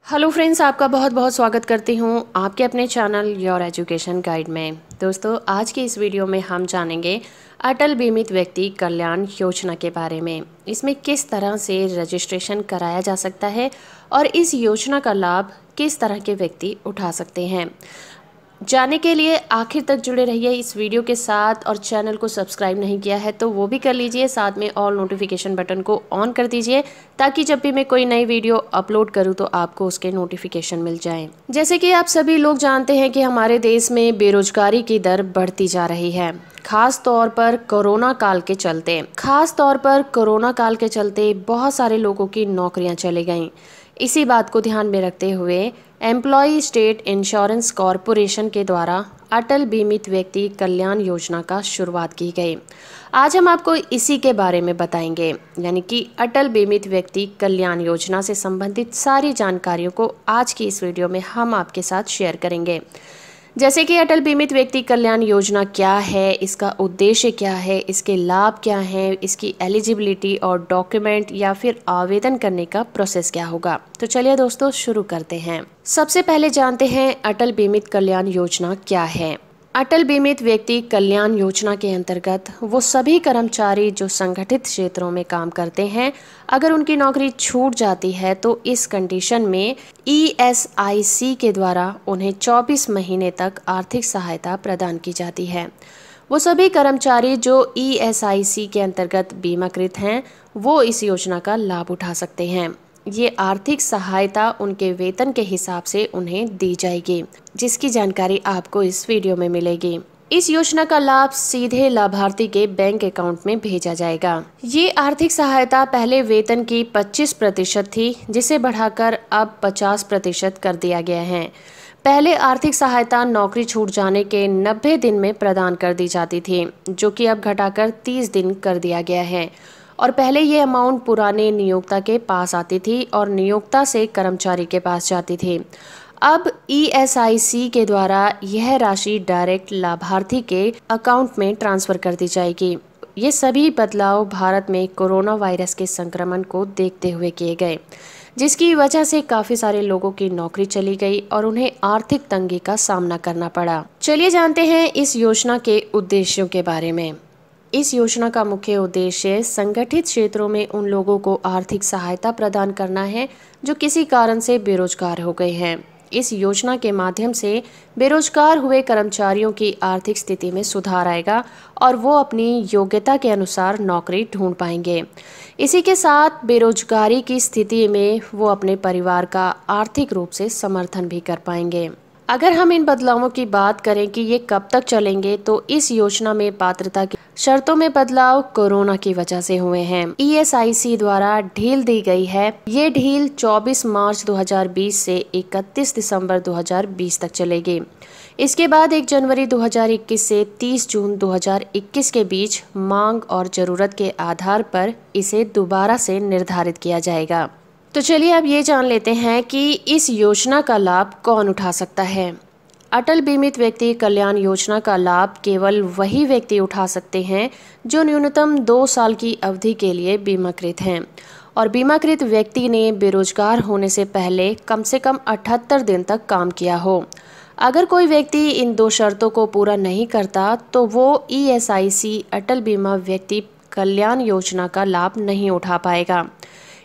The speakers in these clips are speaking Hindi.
हेलो फ्रेंड्स, आपका बहुत बहुत स्वागत करती हूँ आपके अपने चैनल योर एजुकेशन गाइड में। दोस्तों, आज की इस वीडियो में हम जानेंगे अटल बीमित व्यक्ति कल्याण योजना के बारे में। इसमें किस तरह से रजिस्ट्रेशन कराया जा सकता है और इस योजना का लाभ किस तरह के व्यक्ति उठा सकते हैं। जानने के लिए आखिर तक जुड़े रहिए इस वीडियो के साथ, और चैनल को सब्सक्राइब नहीं किया है तो वो भी कर लीजिए। साथ में ऑल नोटिफिकेशन बटन को ऑन कर दीजिए ताकि जब भी मैं कोई नई वीडियो अपलोड करूं तो आपको उसके नोटिफिकेशन मिल जाएं। जैसे कि आप सभी लोग जानते हैं कि हमारे देश में बेरोजगारी की दर बढ़ती जा रही है, खास तौर पर कोरोना काल के चलते बहुत सारे लोगों की नौकरियां चली गईं। इसी बात को ध्यान में रखते हुए एम्प्लॉय स्टेट इंश्योरेंस कॉरपोरेशन के द्वारा अटल बीमित व्यक्ति कल्याण योजना का शुरुआत की गई। आज हम आपको इसी के बारे में बताएंगे, यानी कि अटल बीमित व्यक्ति कल्याण योजना से संबंधित सारी जानकारियों को आज की इस वीडियो में हम आपके साथ शेयर करेंगे। जैसे कि अटल बीमित व्यक्ति कल्याण योजना क्या है, इसका उद्देश्य क्या है, इसके लाभ क्या हैं, इसकी एलिजिबिलिटी और डॉक्यूमेंट या फिर आवेदन करने का प्रोसेस क्या होगा। तो चलिए दोस्तों, शुरू करते हैं। सबसे पहले जानते हैं अटल बीमित कल्याण योजना क्या है। अटल बीमित व्यक्ति कल्याण योजना के अंतर्गत वो सभी कर्मचारी जो संगठित क्षेत्रों में काम करते हैं, अगर उनकी नौकरी छूट जाती है तो इस कंडीशन में ESIC के द्वारा उन्हें 24 महीने तक आर्थिक सहायता प्रदान की जाती है। वो सभी कर्मचारी जो ESIC के अंतर्गत बीमाकृत हैं वो इस योजना का लाभ उठा सकते हैं। ये आर्थिक सहायता उनके वेतन के हिसाब से उन्हें दी जाएगी, जिसकी जानकारी आपको इस वीडियो में मिलेगी। इस योजना का लाभ सीधे लाभार्थी के बैंक अकाउंट में भेजा जाएगा। ये आर्थिक सहायता पहले वेतन की 25% थी, जिसे बढ़ाकर अब 50% कर दिया गया है। पहले आर्थिक सहायता नौकरी छूट जाने के 90 दिन में प्रदान कर दी जाती थी, जो कि अब घटाकर 30 दिन कर दिया गया है। और पहले ये अमाउंट पुराने नियोक्ता के पास आती थी और नियोक्ता से कर्मचारी के पास जाती थी। अब ESIC के द्वारा यह राशि डायरेक्ट लाभार्थी के अकाउंट में ट्रांसफर कर दी जाएगी। ये सभी बदलाव भारत में कोरोना वायरस के संक्रमण को देखते हुए किए गए, जिसकी वजह से काफी सारे लोगों की नौकरी चली गई और उन्हें आर्थिक तंगी का सामना करना पड़ा। चलिए जानते हैं इस योजना के उद्देश्यों के बारे में। इस योजना का मुख्य उद्देश्य संगठित क्षेत्रों में उन लोगों को आर्थिक सहायता प्रदान करना है जो किसी कारण से बेरोजगार हो गए हैं। इस योजना के माध्यम से बेरोजगार हुए कर्मचारियों की आर्थिक स्थिति में सुधार आएगा और वो अपनी योग्यता के अनुसार नौकरी ढूंढ पाएंगे। इसी के साथ बेरोजगारी की स्थिति में वो अपने परिवार का आर्थिक रूप से समर्थन भी कर पाएंगे। अगर हम इन बदलावों की बात करें कि ये कब तक चलेंगे, तो इस योजना में पात्रता की शर्तों में बदलाव कोरोना की वजह से हुए हैं। ESIC द्वारा ढील दी गई है। ये ढील 24 मार्च 2020 से 31 दिसंबर 2020 तक चलेगी। इसके बाद 1 जनवरी 2021 से 30 जून 2021 के बीच मांग और जरूरत के आधार पर इसे दोबारा से निर्धारित किया जाएगा। तो चलिए अब ये जान लेते हैं कि इस योजना का लाभ कौन उठा सकता है। अटल बीमित व्यक्ति कल्याण योजना का लाभ केवल वही व्यक्ति उठा सकते हैं जो न्यूनतम 2 साल की अवधि के लिए बीमाकृत हैं और बीमाकृत व्यक्ति ने बेरोजगार होने से पहले कम से कम 78 दिन तक काम किया हो। अगर कोई व्यक्ति इन 2 शर्तों को पूरा नहीं करता तो वो ESIC अटल बीमा व्यक्ति कल्याण योजना का लाभ नहीं उठा पाएगा।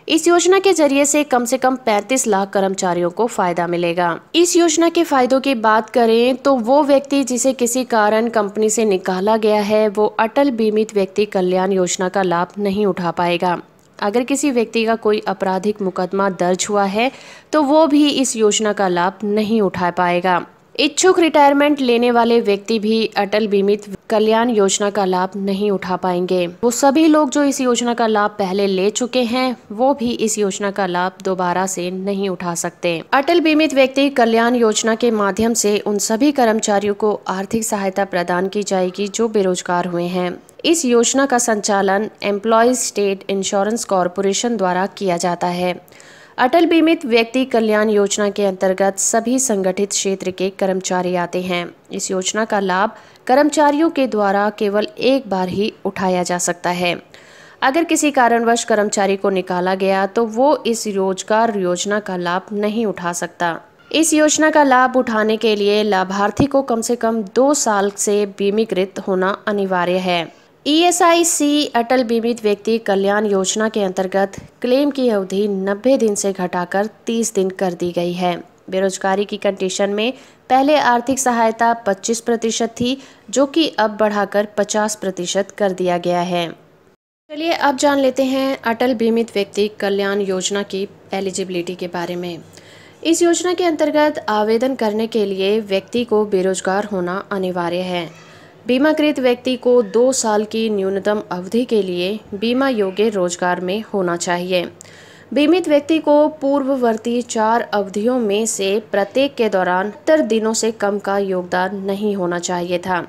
इस योजना के जरिए से कम 35 लाख कर्मचारियों को फायदा मिलेगा। इस योजना के फायदों की बात करें तो वो व्यक्ति जिसे किसी कारण कंपनी से निकाला गया है वो अटल बीमित व्यक्ति कल्याण योजना का लाभ नहीं उठा पाएगा। अगर किसी व्यक्ति का कोई आपराधिक मुकदमा दर्ज हुआ है तो वो भी इस योजना का लाभ नहीं उठा पाएगा। इच्छुक रिटायरमेंट लेने वाले व्यक्ति भी अटल बीमित कल्याण योजना का लाभ नहीं उठा पाएंगे। वो सभी लोग जो इस योजना का लाभ पहले ले चुके हैं वो भी इस योजना का लाभ दोबारा से नहीं उठा सकते। अटल बीमित व्यक्ति कल्याण योजना के माध्यम से उन सभी कर्मचारियों को आर्थिक सहायता प्रदान की जाएगी जो बेरोजगार हुए हैं। इस योजना का संचालन एम्प्लॉय स्टेट इंश्योरेंस कॉरपोरेशन द्वारा किया जाता है। अटल बीमित व्यक्ति कल्याण योजना के अंतर्गत सभी संगठित क्षेत्र के कर्मचारी आते हैं। इस योजना का लाभ कर्मचारियों के द्वारा केवल एक बार ही उठाया जा सकता है। अगर किसी कारणवश कर्मचारी को निकाला गया तो वो इस रोजगार योजना का लाभ नहीं उठा सकता। इस योजना का लाभ उठाने के लिए लाभार्थी को कम से कम 2 साल से बीमीकृत होना अनिवार्य है। ESIC अटल बीमित व्यक्ति कल्याण योजना के अंतर्गत क्लेम की अवधि 90 दिन से घटाकर 30 दिन कर दी गई है। बेरोजगारी की कंडीशन में पहले आर्थिक सहायता 25% थी, जो कि अब बढ़ाकर 50% कर दिया गया है। चलिए अब जान लेते हैं अटल बीमित व्यक्ति कल्याण योजना की एलिजिबिलिटी के बारे में। इस योजना के अंतर्गत आवेदन करने के लिए व्यक्ति को बेरोजगार होना अनिवार्य है। बीमाकृत व्यक्ति को 2 साल की न्यूनतम अवधि के लिए बीमा योग्य रोजगार में होना चाहिए। बीमित व्यक्ति को पूर्ववर्ती 4 अवधियों में से प्रत्येक के दौरान 70 दिनों से कम का योगदान नहीं होना चाहिए था।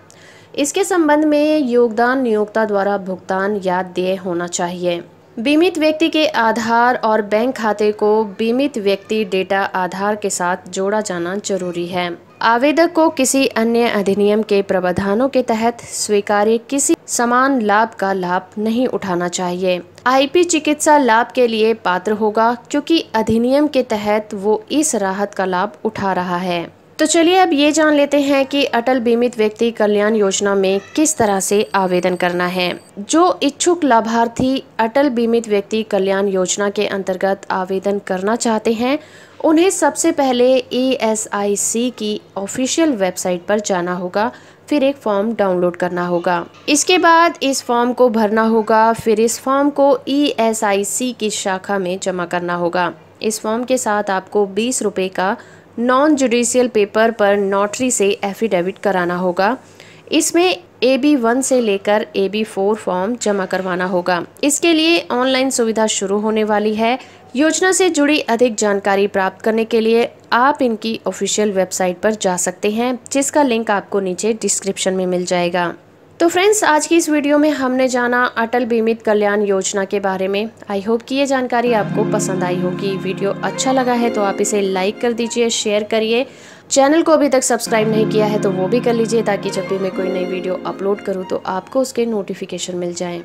इसके संबंध में योगदान नियोक्ता द्वारा भुगतान या देय होना चाहिए। बीमित व्यक्ति के आधार और बैंक खाते को बीमित व्यक्ति डेटा आधार के साथ जोड़ा जाना जरूरी है। आवेदक को किसी अन्य अधिनियम के प्रावधानों के तहत स्वीकार्य किसी समान लाभ का लाभ नहीं उठाना चाहिए। IP चिकित्सा लाभ के लिए पात्र होगा, क्योंकि अधिनियम के तहत वो इस राहत का लाभ उठा रहा है। तो चलिए अब ये जान लेते हैं कि अटल बीमित व्यक्ति कल्याण योजना में किस तरह से आवेदन करना है। जो इच्छुक लाभार्थी अटल बीमित व्यक्ति कल्याण योजना के अंतर्गत आवेदन करना चाहते हैं, उन्हें सबसे पहले ESIC की ऑफिशियल वेबसाइट पर जाना होगा, फिर एक फॉर्म डाउनलोड करना होगा। इसके बाद इस फॉर्म को भरना होगा, फिर इस फॉर्म को ESIC की शाखा में जमा करना होगा। इस फॉर्म के साथ आपको 20 रुपये का नॉन जुडिशियल पेपर पर नोटरी से एफिडेविट कराना होगा। इसमें AB1 से लेकर AB4 फॉर्म जमा करवाना होगा। इसके लिए ऑनलाइन सुविधा शुरू होने वाली है। योजना से जुड़ी अधिक जानकारी प्राप्त करने के लिए आप इनकी ऑफिशियल वेबसाइट पर जा सकते हैं, जिसका लिंक आपको नीचे डिस्क्रिप्शन में मिल जाएगा। तो फ्रेंड्स, आज की इस वीडियो में हमने जाना अटल बीमित कल्याण योजना के बारे में। आई होप कि ये जानकारी आपको पसंद आई होगी। वीडियो अच्छा लगा है तो आप इसे लाइक कर दीजिए, शेयर करिए। चैनल को अभी तक सब्सक्राइब नहीं किया है तो वो भी कर लीजिए, ताकि जब भी मैं कोई नई वीडियो अपलोड करूँ तो आपको उसके नोटिफिकेशन मिल जाएं।